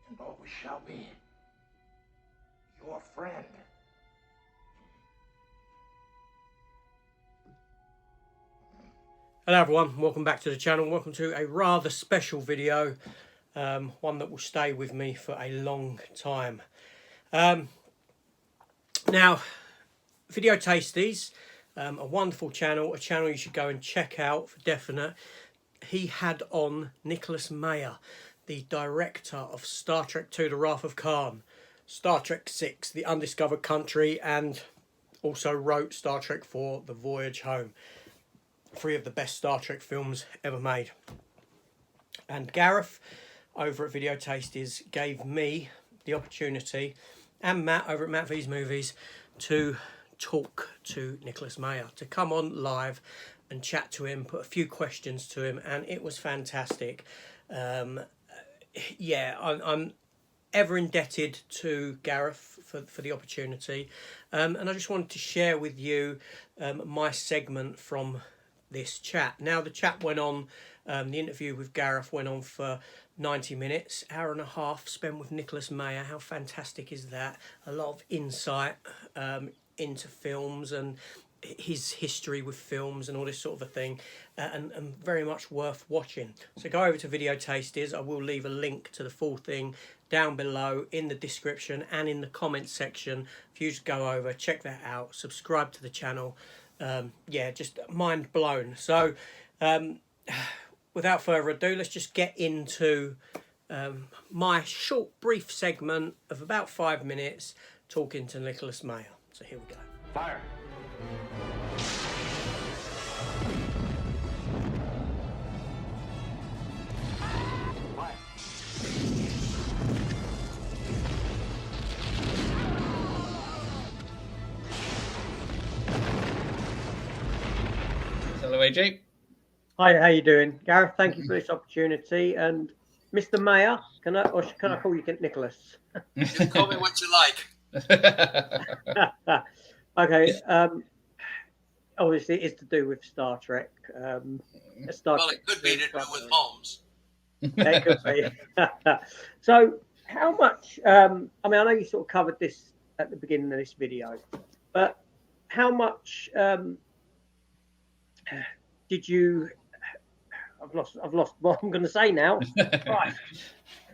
and always shall be your friend. Hello everyone, welcome back to the channel. Welcome to a rather special video, one that will stay with me for a long time. Now, Video Tasties, a wonderful channel, a channel you should go and check out for definite. He had on Nicholas Meyer, the director of Star Trek II, The Wrath of Khan, Star Trek VI, The Undiscovered Country, and also wrote Star Trek IV, The Voyage Home. 3 of the best Star Trek films ever made. And Gareth over at Video Tasties gave me the opportunity, and Matt over at Matt V's Movies, to talk to Nicholas Meyer, to come on live and chat to him, put a few questions to him, and it was fantastic. Yeah, I'm ever indebted to Gareth for the opportunity, and I just wanted to share with you my segment from this chat. Now, the chat went on, the interview with Gareth went on for 90 minutes, hour and a half spent with Nicholas Meyer. How fantastic is that? A lot of insight into films and his history with films and all this sort of a thing, and very much worth watching. So go over to Video Tasties. I will leave a link to the full thing down below in the description and in the comments section. If you just go over, check that out, subscribe to the channel. Yeah, just mind blown. So without further ado, let's just get into my short brief segment of about 5 minutes talking to Nicholas Meyer. So here we go. Fire. Hello, AJ. Hi, how you doing, Gareth? Thank you for this opportunity. And Mr. Meyer, can I call you Nicholas? You can call me what you like. Okay. Obviously, it's to do with Star Trek. Well, it could be to do with Holmes. It could be. So, how much? I mean, I know you sort of covered this at the beginning of this video, but how much did you? I've lost what I'm going to say now. Right.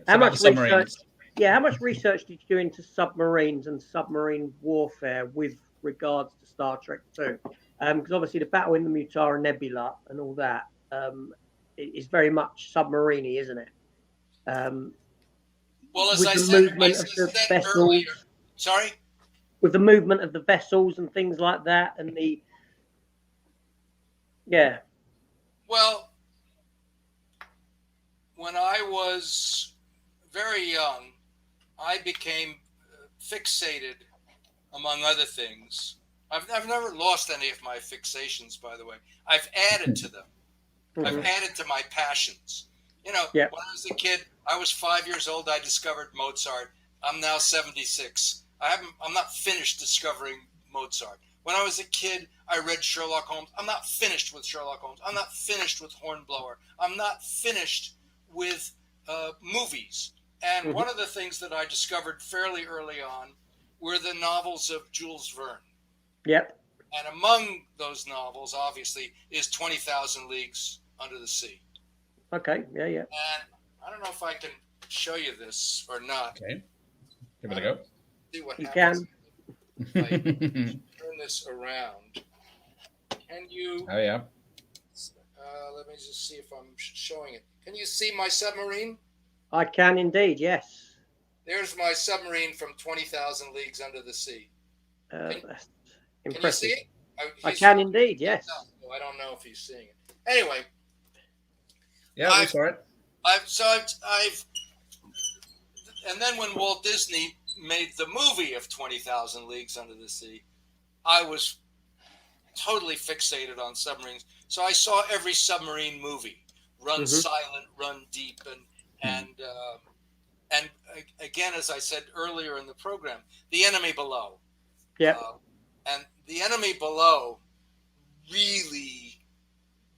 How much research? Yeah, how much research did you do into submarines and submarine warfare with regards to Star Trek 2? Because obviously the battle in the Mutara Nebula and all that is very much submarine-y, isn't it? Well, as I said earlier, sorry? With the movement of the vessels and things like that, and the... Yeah. Well, when I was very young, I became fixated, among other things. I've never lost any of my fixations, by the way. I've added to them. Mm-hmm. I've added to my passions. You know, When I was a kid, I was 5 years old. I discovered Mozart. I'm now 76. I'm not finished discovering Mozart. When I was a kid, I read Sherlock Holmes. I'm not finished with Sherlock Holmes. I'm not finished with Hornblower. I'm not finished with movies. And one of the things that I discovered fairly early on were the novels of Jules Verne. Yep. And among those novels, obviously, is 20,000 Leagues Under the Sea. Okay, yeah. And I don't know if I can show you this or not. Okay. Give it a go. See what you happens. If I turn this around. Can you... Oh, yeah. Let me just see if I'm showing it. Can you see my submarine? I can indeed, yes. There's my submarine from 20,000 Leagues Under the Sea. That's impressive. Can you see it? I can indeed, yes. No, I don't know if he's seeing it. Anyway. Yeah, we saw it. And then when Walt Disney made the movie of 20,000 Leagues Under the Sea, I was totally fixated on submarines. So I saw every submarine movie, Run Silent, Run Deep, and again, as I said earlier in the program, The Enemy Below. Yeah. And The Enemy Below really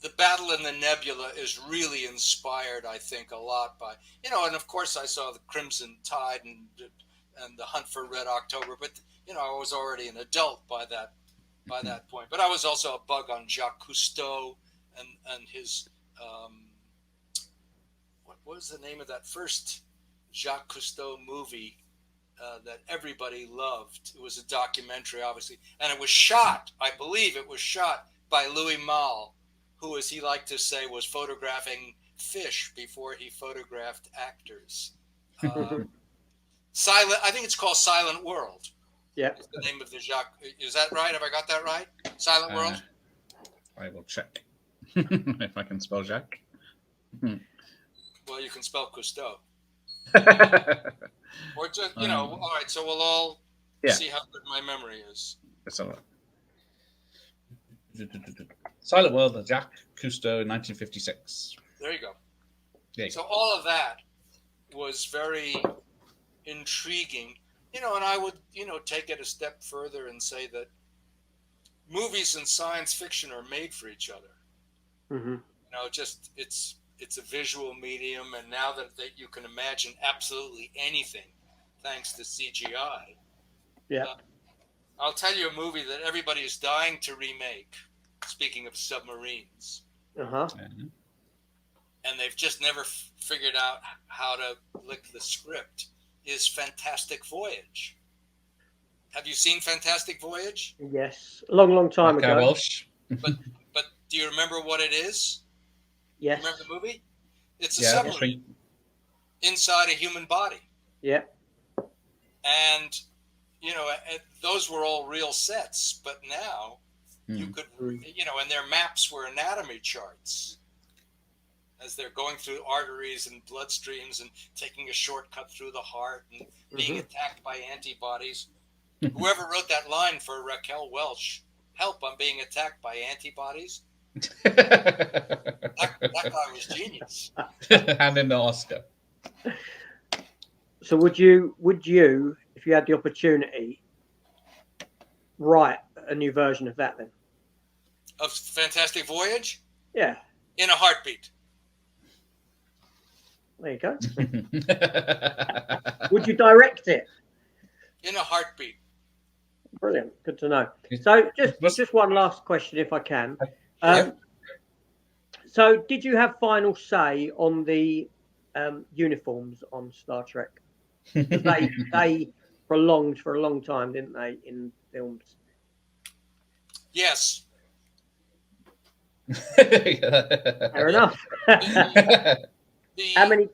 the Battle in the Nebula is really inspired, I think, a lot by, and of course I saw the Crimson Tide and the Hunt for Red October, but I was already an adult by that point. But I was also a bug on Jacques Cousteau and his what was the name of that first Jacques Cousteau movie that everybody loved? It was a documentary, obviously, and it was shot. I believe it was shot by Louis Malle, who, as he liked to say, was photographing fish before he photographed actors. I think it's called Silent World. Yeah. Is the name of the Jacques. Is that right? Have I got that right? Silent World? I will check. If I can spell Jacques. Well, you can spell Cousteau. Or just, all right, so we'll all see how good my memory is. Let's have a look. Silent World of Jacques Cousteau, 1956. There you go. Yeah. So all of that was very intriguing, and I would, take it a step further and say that movies and science fiction are made for each other. Mm-hmm. Just it's a visual medium, and now that you can imagine absolutely anything thanks to CGI. Yeah. I'll tell you a movie that everybody is dying to remake. Speaking of submarines. Uh-huh. And they've just never figured out how to lick the script, is Fantastic Voyage. Have you seen Fantastic Voyage? Yes. A long time ago. Welsh. But do you remember what it is? Yes. Remember the movie? It's a submarine inside a human body. Yeah. And, those were all real sets. But now you could, and their maps were anatomy charts as they're going through arteries and bloodstreams and taking a shortcut through the heart and being attacked by antibodies. Whoever wrote that line for Raquel Welch, help, I'm being attacked by antibodies. that guy was genius. And in the Oscar. So would you, if you had the opportunity, write a new version of that then? Of Fantastic Voyage? Yeah. In a heartbeat. There you go. Would you direct it? In a heartbeat. Brilliant. Good to know. So just one last question, if I can. So did you have final say on the uniforms on Star Trek? They prolonged for a long time, didn't they, in films? Yes. Fair enough. How many?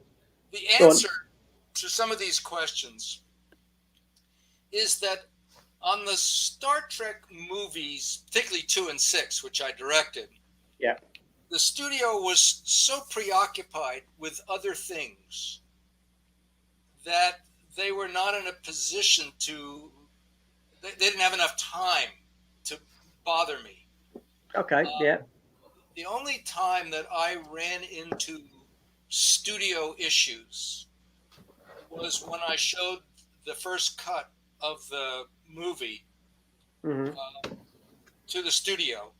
The answer to some of these questions is that on the Star Trek movies, particularly 2 and 6, which I directed, the studio was so preoccupied with other things that they were not in a position to, they didn't have enough time to bother me. Okay, The only time that I ran into studio issues was when I showed the first cut of the movie to the studio,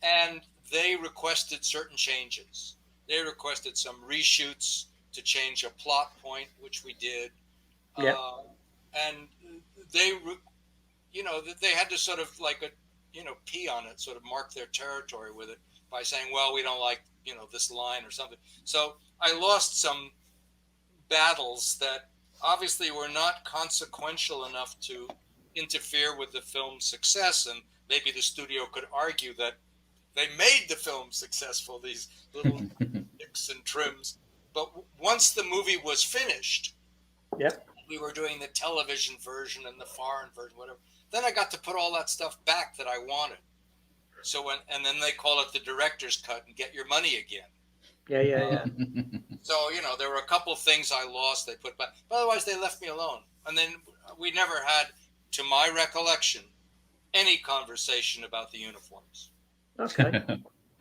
and they requested certain changes. They requested some reshoots to change a plot point, which we did. And they, they had to sort of pee on it, sort of mark their territory with it by saying, well, we don't like, this line or something. So I lost some battles that obviously were not consequential enough to interfere with the film's success. And maybe the studio could argue that they made the film successful, these little nicks and trims. But once the movie was finished, we were doing the television version and the foreign version, whatever. Then I got to put all that stuff back that I wanted. So and then they call it the director's cut and get your money again. Yeah. So, there were a couple of things I lost they put back. But otherwise, they left me alone. And then we never had, to my recollection, any conversation about the uniforms. Okay.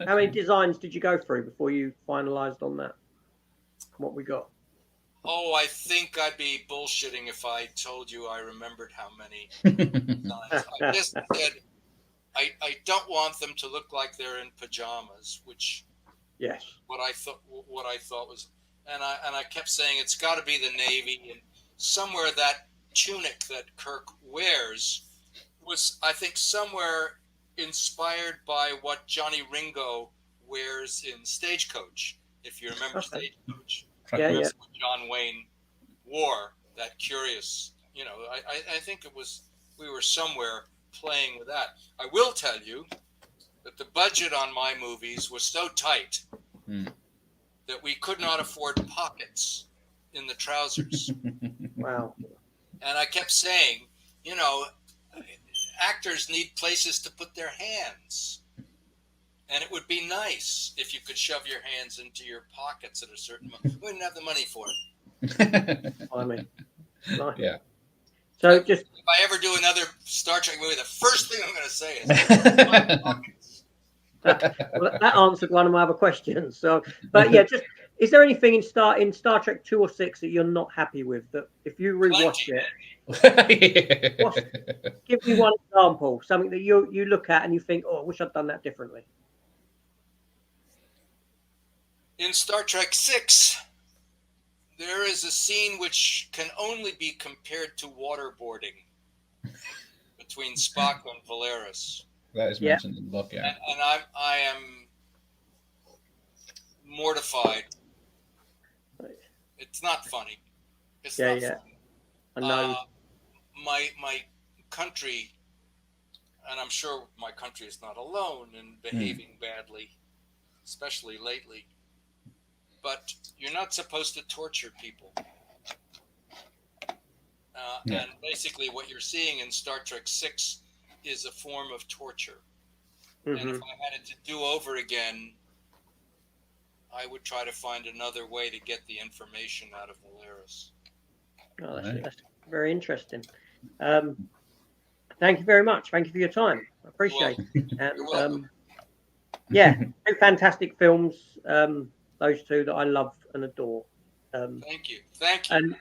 How many designs did you go through before you finalised on that? What we got? Oh, I think I'd be bullshitting if I told you I remembered how many designs. I just said I don't want them to look like they're in pajamas, which Yes. what I thought was, and I kept saying it's got to be the Navy, and somewhere that tunic that Kirk wears was, I think, somewhere inspired by what Johnny Ringo wears in Stagecoach. If you remember Okay. Stagecoach, Yeah, that's what John Wayne wore. That curious, I think it was, we were somewhere playing with that. I will tell you that the budget on my movies was so tight that we could not afford pockets in the trousers. Wow. And I kept saying, actors need places to put their hands. And it would be nice if you could shove your hands into your pockets at a certain moment. We didn't have the money for it. I mean, nice. Yeah. So just if I ever do another Star Trek movie, the first thing I'm going to say is my pockets. that answered one of my other questions. So, but yeah, just is there anything in Star Trek 2 or 6 that you're not happy with? That if you rewatch it, give me one example, something that you look at and you think, oh, I wish I'd done that differently. In Star Trek 6, there is a scene which can only be compared to waterboarding between Spock and Valeris. That is mentioned in the book, yeah. And I am mortified. It's not funny. It's not funny. I know. My country, and I'm sure my country is not alone in behaving badly, especially lately. But you're not supposed to torture people. And basically what you're seeing in Star Trek 6 is a form of torture. And if I had it to do over again, I would try to find another way to get the information out of Valeris. Oh, that's very interesting. Thank you very much. Thank you for your time. I appreciate it. And, You're welcome. Two fantastic films. Those two that I love and adore. Thank you. Thank you.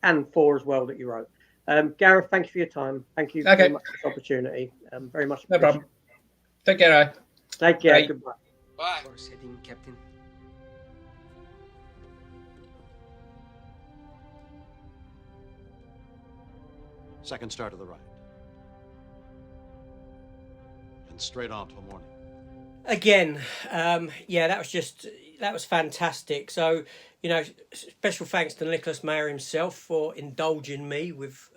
And 4 as well that you wrote. Gareth, thank you for your time. Thank you very much for this opportunity. Very much appreciated. No problem. Take care, Ray. Take care. Bye. Goodbye. Bye. Heading, Captain. Second star to the right. And straight on till morning. Again, that was fantastic. So, special thanks to Nicholas Meyer himself for indulging me with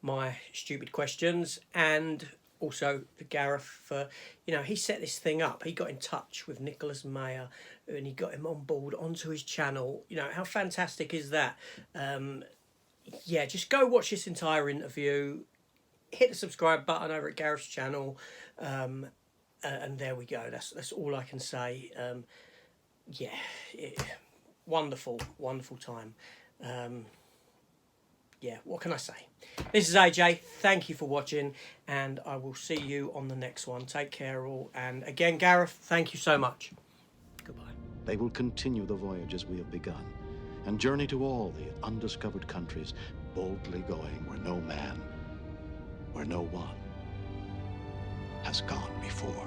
my stupid questions, and also to Gareth for, he set this thing up. He got in touch with Nicholas Meyer and he got him on board onto his channel. How fantastic is that? Just go watch this entire interview. Hit the subscribe button over at Gareth's channel. And there we go. That's all I can say. Wonderful time. What can I say? This is AJ. Thank you for watching, and I will see you on the next one. Take care all. And again, Gareth, thank you so much. Goodbye. They will continue the voyage as we have begun, and journey to all the undiscovered countries, boldly going where no man, where no one has gone before.